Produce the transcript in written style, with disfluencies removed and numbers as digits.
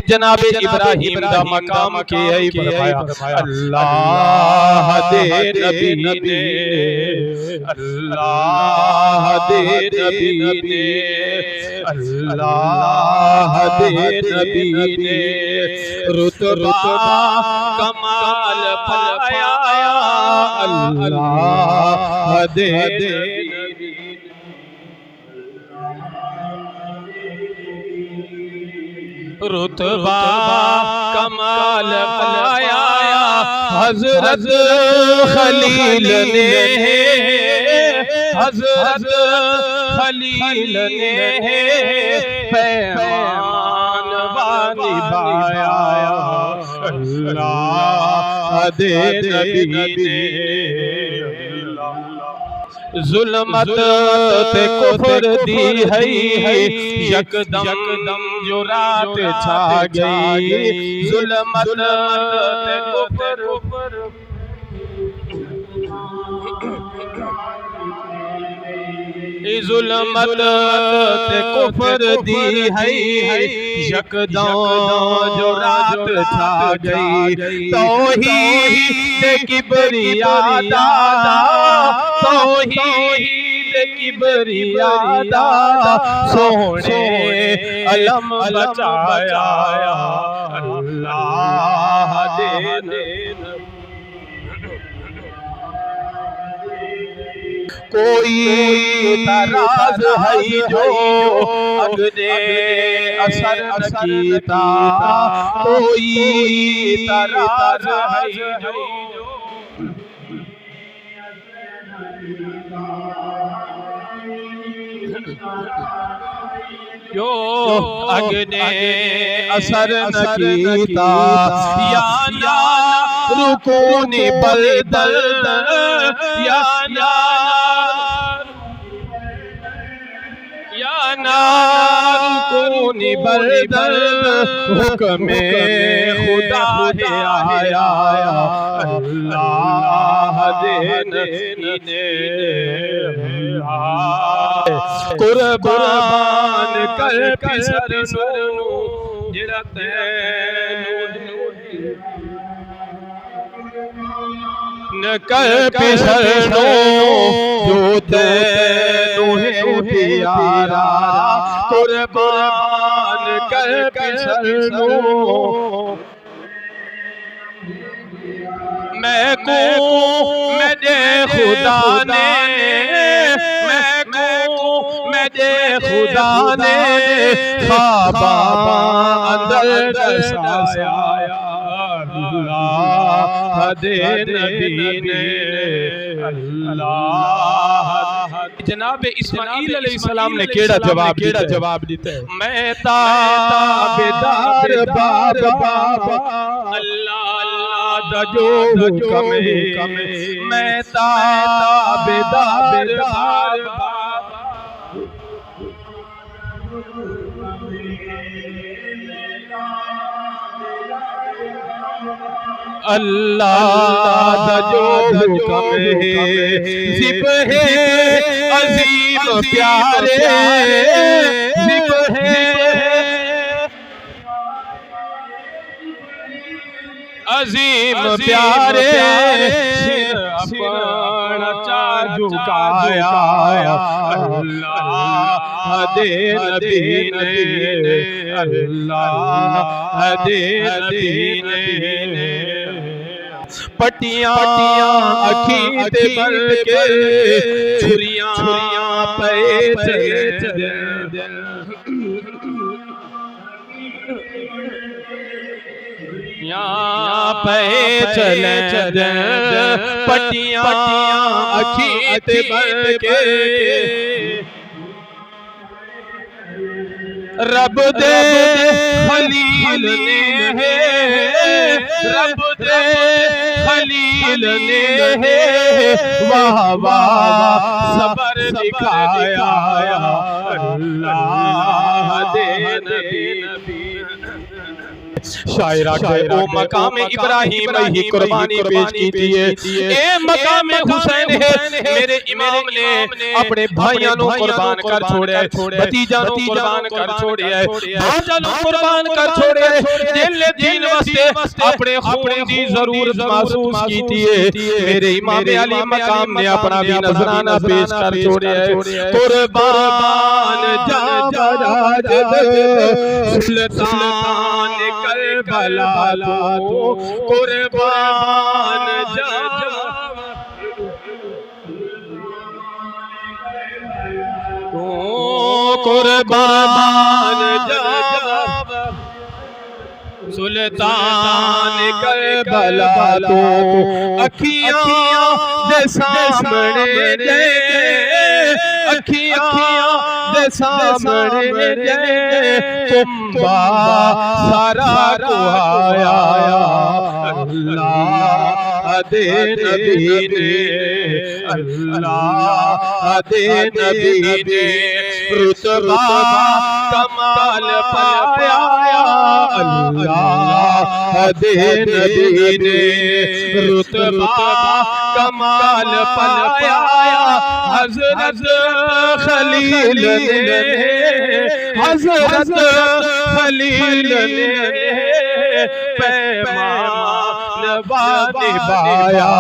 जनाबे इब्राहिम दा मकाम के आई फरमाया अल्लाह दे नबी ने अल्लाह दे नबी ने अल्लाह दे नबी ने रुतबा कमाल पाया अल्लाह दे रुतबा कमाल पाया हजरत खलील ने हजरत खलील ने पैमान निभाया अल्लाह दे नबी ने जुल्मत ते कुफर दी है यकदम जो रात छा गई जुल्मत ते कुफर जुल्मत ते कुफर दी है यकदम जो रात छा गई तौहीद किबरिया दादा तौहीद किबरिया दादा सोने अलम बचाया अल्लाह दे कोई तराज है जो अगने असर न कीता कोई तराज है जो अगने असर न कीता या ना रुकूनी पर दर्द या ना रुकूनी पर दर्द हुक्म खुदा है आया अल्लाह दे नबी ने कुर्बान कर पिसर नू जेड़ा तैनू न कर पिसर नू जो तैनू है प्यारा कुर्बान कर पिसर नू मैं को मेरे खुदा ने मेरे खुदा ने ख्वाबा अंदर दर्शाया अल्लाह दे नबी ने अल्लाह जनाब इस्माइल अलैहिस्सलाम ने केड़ा जवाब दिता है मैं ताबेदार बाबा अल्लाह दा जो हुक्म मैं ताबेदार बाबा अल्लाह दा जो हुक्म है जिब है अजीम प्यारे जिब है अजीम प्यारे अपना चार झुकाया अल्लाह दे नबी ने अल्लाह दे नबी ने पटियां अखी ते भर के छुरियां पे चले पे चले पटियां अखी ते भर के रब दे खलील ने रब दे खलील ने वाह वाह सबर दिखाया अल्लाह दे नबी शायरा के ओ मकाम इब्राहिम ही कुर्बानी पेश कीजिए। ए मकाम हुसैन है मेरे इमाम ने अपने भाइयों को कुर्बान कर छोड़े, भतीजा को कुर्बान कर छोड़े, भांजा को कुर्बान कर छोड़े, दिल दीन वास्ते अपने खून दी जरूरत महसूस कीती है। मेरे इमाम अली मकाम ने अपना भी नजराना पेश कर छोड़े। कुर्बान जावा सुल्तान करबला तो कुर्बान जावा कुर्बान जावा सुल्तान करबला तो अखियां दे सामने दे, अखियां दे सामने दे कुंबा सारा कुहाया। अल्लाह दे नबी ने, अल्लाह दे नबी ने रुतबा कमाल पाया। अल्लाह दे नबी ने रुतबा कमाल पाया। हजरत खलील ने, हजरत खलील ने पैमान निभाया।